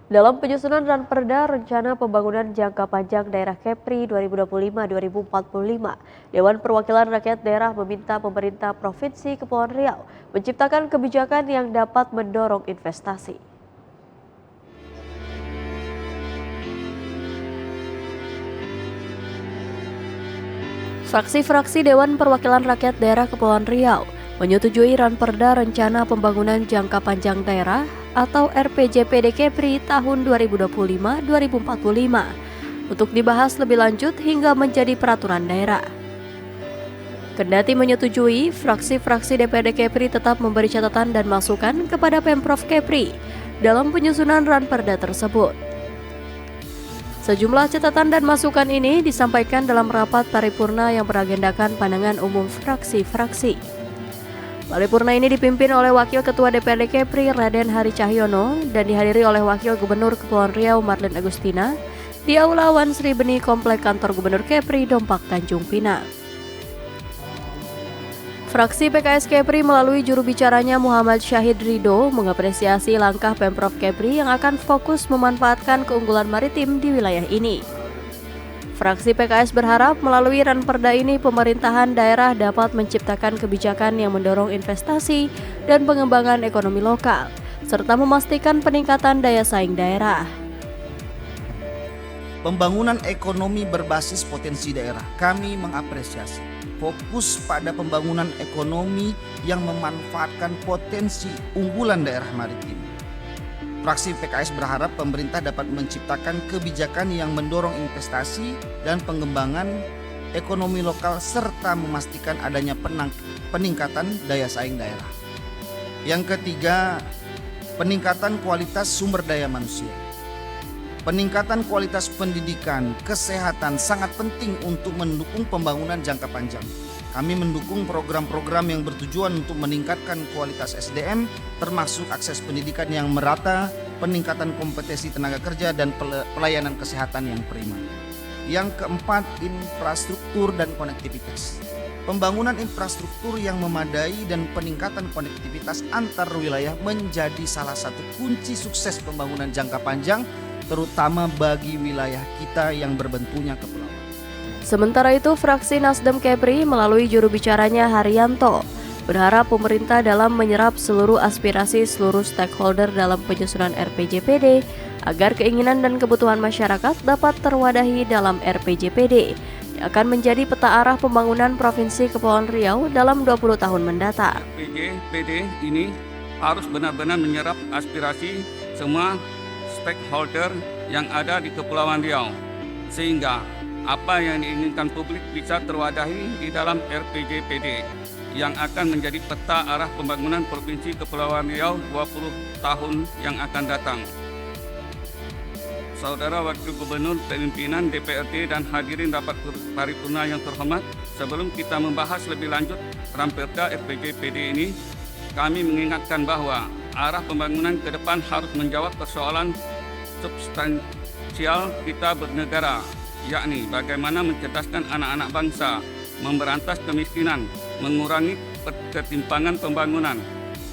Dalam penyusunan Ranperda Rencana Pembangunan Jangka Panjang Daerah Kepri 2025-2045, Dewan Perwakilan Rakyat Daerah meminta pemerintah Provinsi Kepulauan Riau menciptakan kebijakan yang dapat mendorong investasi. Fraksi-fraksi Dewan Perwakilan Rakyat Daerah Kepulauan Riau menyetujui Ranperda Rencana Pembangunan Jangka Panjang Daerah atau RPJPD Kepri tahun 2025-2045 untuk dibahas lebih lanjut hingga menjadi peraturan daerah. Kendati menyetujui, fraksi-fraksi DPD Kepri tetap memberi catatan dan masukan kepada Pemprov Kepri dalam penyusunan Ranperda tersebut. Sejumlah catatan dan masukan ini disampaikan dalam rapat paripurna yang beragendakan pandangan umum fraksi-fraksi. Paripurna ini dipimpin oleh Wakil Ketua DPD Kepri Raden Hari Cahyono dan dihadiri oleh Wakil Gubernur Kepulauan Riau Marlin Agustina di Aula Wan Sri Beni Komplek Kantor Gubernur Kepri Dompak Tanjung Pinang. Fraksi PKS Kepri melalui juru bicaranya Muhammad Syahid Ridho mengapresiasi langkah Pemprov Kepri yang akan fokus memanfaatkan keunggulan maritim di wilayah ini. Fraksi PKS berharap melalui Ranperda ini pemerintahan daerah dapat menciptakan kebijakan yang mendorong investasi dan pengembangan ekonomi lokal, serta memastikan peningkatan daya saing daerah. Pembangunan ekonomi berbasis potensi daerah. Kami mengapresiasi fokus pada pembangunan ekonomi yang memanfaatkan potensi unggulan daerah maritim. Fraksi PKS berharap pemerintah dapat menciptakan kebijakan yang mendorong investasi dan pengembangan ekonomi lokal serta memastikan adanya peningkatan daya saing daerah. Yang ketiga, peningkatan kualitas sumber daya manusia. Peningkatan kualitas pendidikan, kesehatan sangat penting untuk mendukung pembangunan jangka panjang. Kami mendukung program-program yang bertujuan untuk meningkatkan kualitas SDM, termasuk akses pendidikan yang merata, peningkatan kompetensi tenaga kerja, dan pelayanan kesehatan yang prima. Yang keempat, infrastruktur dan konektivitas. Pembangunan infrastruktur yang memadai dan peningkatan konektivitas antar wilayah menjadi salah satu kunci sukses pembangunan jangka panjang, terutama bagi wilayah kita yang berbentuknya kepulauan. Sementara itu, fraksi Nasdem Kepri melalui juru bicaranya Haryanto berharap pemerintah dalam menyerap seluruh aspirasi seluruh stakeholder dalam penyusunan RPJPD agar keinginan dan kebutuhan masyarakat dapat terwadahi dalam RPJPD yang akan menjadi peta arah pembangunan Provinsi Kepulauan Riau dalam 20 tahun mendatang. RPJPD ini harus benar-benar menyerap aspirasi semua stakeholder yang ada di Kepulauan Riau, sehingga apa yang diinginkan publik bisa terwadahi di dalam RPJPD yang akan menjadi peta arah pembangunan Provinsi Kepulauan Riau 20 tahun yang akan datang. Saudara Wakil Gubernur, pimpinan DPRD dan hadirin rapat paripurna yang terhormat, sebelum kita membahas lebih lanjut Ranperda RPJPD ini, kami mengingatkan bahwa arah pembangunan ke depan harus menjawab persoalan substansial kita bernegara, yakni bagaimana mencerdaskan anak-anak bangsa, memberantas kemiskinan, mengurangi ketimpangan pembangunan,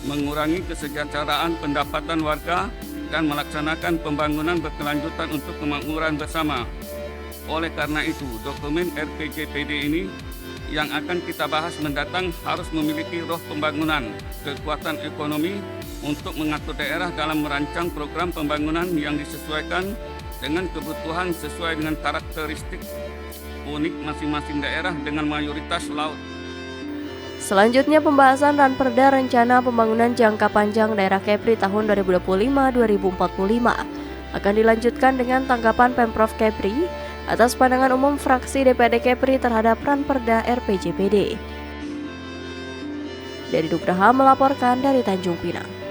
mengurangi kesejahteraan pendapatan warga, dan melaksanakan pembangunan berkelanjutan untuk kemakmuran bersama. Oleh karena itu, dokumen RPJPD ini yang akan kita bahas mendatang harus memiliki roh pembangunan, kekuatan ekonomi untuk mengatur daerah dalam merancang program pembangunan yang disesuaikan dengan kebutuhan sesuai dengan karakteristik unik masing-masing daerah dengan mayoritas laut. Selanjutnya, pembahasan Ranperda Rencana Pembangunan Jangka Panjang Daerah Kepri tahun 2025-2045 akan dilanjutkan dengan tanggapan Pemprov Kepri atas pandangan umum fraksi DPD Kepri terhadap Ranperda RPJPD. Dari Nugraha melaporkan dari Tanjung Pinang.